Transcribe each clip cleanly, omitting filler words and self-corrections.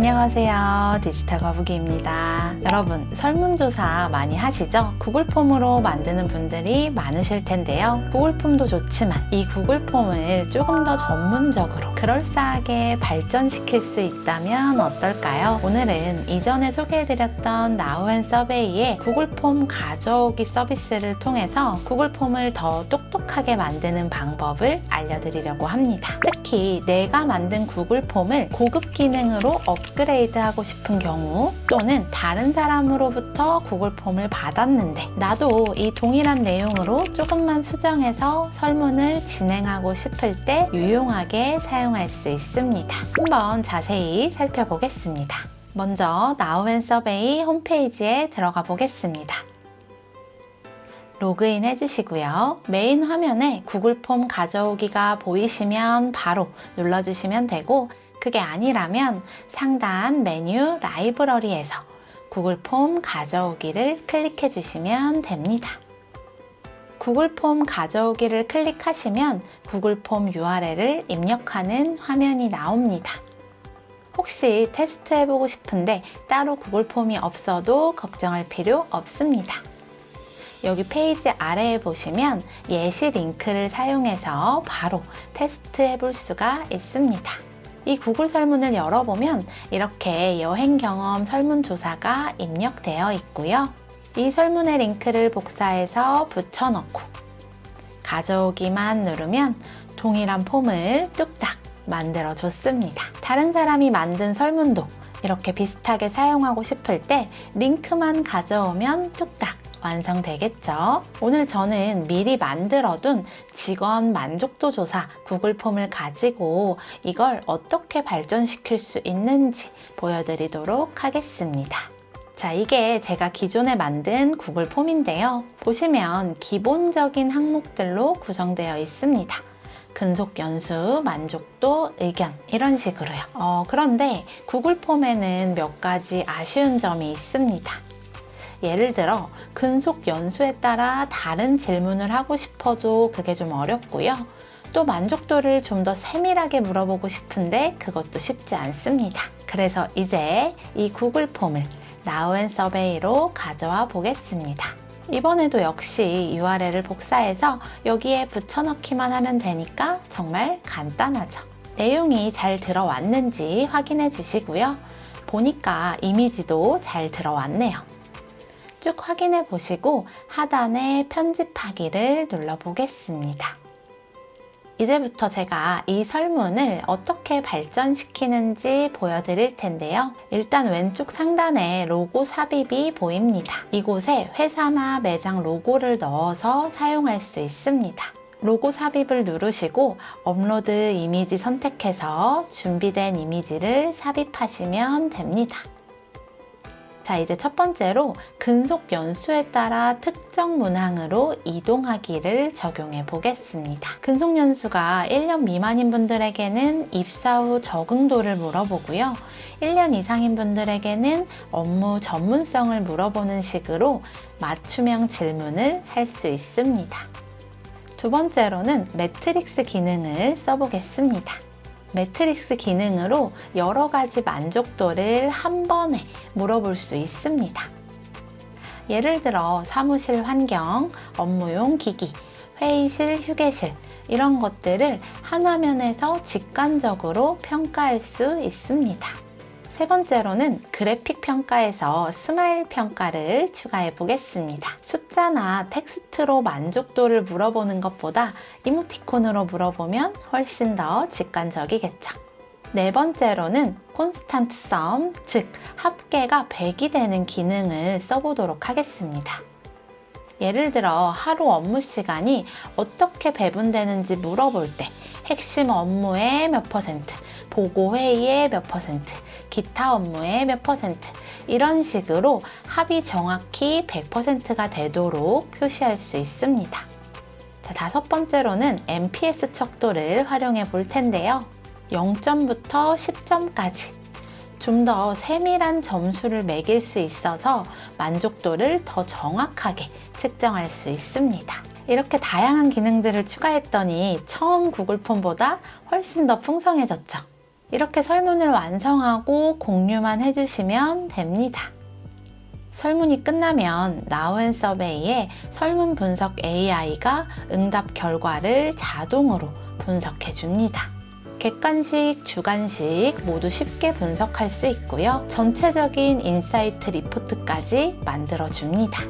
안녕하세요, 디지털 거북이입니다. 여러분, 설문조사 많이 하시죠? 구글폼으로 만드는 분들이 많으실 텐데요. 구글폼도 좋지만 이 구글폼을 조금 더 전문적으로 그럴싸하게 발전시킬 수 있다면 어떨까요? 오늘은 이전에 소개해드렸던 나우앤서베이의 구글폼 가져오기 서비스를 통해서 구글폼을 더 똑똑하게 만드는 방법을 알려드리려고 합니다. 특히 내가 만든 구글폼을 고급 기능으로 업그레이드하고 싶은 경우, 또는 다른 사람으로부터 구글폼을 받았는데 나도 이 동일한 내용으로 조금만 수정해서 설문을 진행하고 싶을 때 유용하게 사용할 수 있습니다. 한번 자세히 살펴보겠습니다. 먼저 나우앤서베이 홈페이지에 들어가 보겠습니다. 로그인 해주시고요. 메인 화면에 구글폼 가져오기가 보이시면 바로 눌러주시면 되고, 그게 아니라면 상단 메뉴 라이브러리에서 구글폼 가져오기를 클릭해 주시면 됩니다. 구글폼 가져오기를 클릭하시면 구글폼 URL을 입력하는 화면이 나옵니다. 혹시 테스트해보고 싶은데 따로 구글폼이 없어도 걱정할 필요 없습니다. 여기 페이지 아래에 보시면 예시 링크를 사용해서 바로 테스트해 볼 수가 있습니다. 이 구글 설문을 열어보면 이렇게 여행 경험 설문조사가 입력되어 있고요. 이 설문의 링크를 복사해서 붙여넣고 가져오기만 누르면 동일한 폼을 뚝딱 만들어 줬습니다. 다른 사람이 만든 설문도 이렇게 비슷하게 사용하고 싶을 때 링크만 가져오면 뚝딱 완성되겠죠. 오늘 저는 미리 만들어둔 직원 만족도 조사 구글폼을 가지고 이걸 어떻게 발전시킬 수 있는지 보여드리도록 하겠습니다. 자, 이게 제가 기존에 만든 구글폼인데요. 보시면 기본적인 항목들로 구성되어 있습니다. 근속 연수, 만족도, 의견 이런 식으로요. 그런데 구글폼에는 몇 가지 아쉬운 점이 있습니다. 예를 들어 근속 연수에 따라 다른 질문을 하고 싶어도 그게 좀 어렵고요. 또 만족도를 좀 더 세밀하게 물어보고 싶은데 그것도 쉽지 않습니다. 그래서 이제 이 구글폼을 나우앤서베이로 가져와 보겠습니다. 이번에도 역시 URL을 복사해서 여기에 붙여넣기만 하면 되니까 정말 간단하죠. 내용이 잘 들어왔는지 확인해 주시고요. 보니까 이미지도 잘 들어왔네요. 쭉 확인해 보시고 하단에 편집하기를 눌러 보겠습니다. 이제부터 제가 이 설문을 어떻게 발전시키는지 보여드릴 텐데요. 일단 왼쪽 상단에 로고 삽입이 보입니다. 이곳에 회사나 매장 로고를 넣어서 사용할 수 있습니다. 로고 삽입을 누르시고 업로드 이미지 선택해서 준비된 이미지를 삽입하시면 됩니다. 자, 이제 첫 번째로 근속 연수에 따라 특정 문항으로 이동하기를 적용해 보겠습니다. 근속 연수가 1년 미만인 분들에게는 입사 후 적응도를 물어보고요. 1년 이상인 분들에게는 업무 전문성을 물어보는 식으로 맞춤형 질문을 할 수 있습니다. 두 번째로는 매트릭스 기능을 써보겠습니다. 매트릭스 기능으로 여러 가지 만족도를 한 번에 물어볼 수 있습니다. 예를 들어 사무실 환경, 업무용 기기, 회의실, 휴게실 이런 것들을 한 화면에서 직관적으로 평가할 수 있습니다. 세 번째로는 그래픽 평가에서 스마일 평가를 추가해 보겠습니다. 숫자나 텍스트로 만족도를 물어보는 것보다 이모티콘으로 물어보면 훨씬 더 직관적이겠죠. 네 번째로는 콘스탄트 썸, 즉 합계가 100이 되는 기능을 써보도록 하겠습니다. 예를 들어 하루 업무 시간이 어떻게 배분되는지 물어볼 때 핵심 업무의 몇 퍼센트, 보고 회의의 몇 퍼센트, 기타 업무의 몇 퍼센트 이런 식으로 합이 정확히 100%가 되도록 표시할 수 있습니다. 자, 다섯 번째로는 NPS 척도를 활용해 볼 텐데요. 0점부터 10점까지 좀 더 세밀한 점수를 매길 수 있어서 만족도를 더 정확하게 측정할 수 있습니다. 이렇게 다양한 기능들을 추가했더니 처음 구글폼보다 훨씬 더 풍성해졌죠. 이렇게 설문을 완성하고 공유만 해주시면 됩니다. 설문이 끝나면 Now and Survey의 설문 분석 AI가 응답 결과를 자동으로 분석해 줍니다. 객관식, 주관식 모두 쉽게 분석할 수 있고요. 전체적인 인사이트 리포트까지 만들어 줍니다.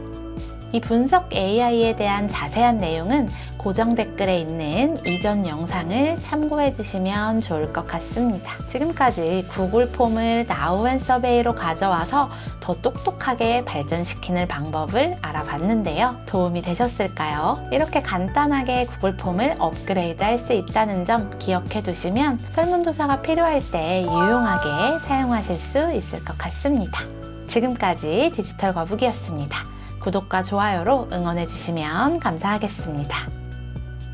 이 분석 AI에 대한 자세한 내용은 고정 댓글에 있는 이전 영상을 참고해 주시면 좋을 것 같습니다. 지금까지 구글 폼을 Now and Survey로 가져와서 더 똑똑하게 발전시키는 방법을 알아봤는데요. 도움이 되셨을까요? 이렇게 간단하게 구글 폼을 업그레이드 할 수 있다는 점 기억해 두시면 설문조사가 필요할 때 유용하게 사용하실 수 있을 것 같습니다. 지금까지 디지털 거북이였습니다. 구독과 좋아요로 응원해 주시면 감사하겠습니다.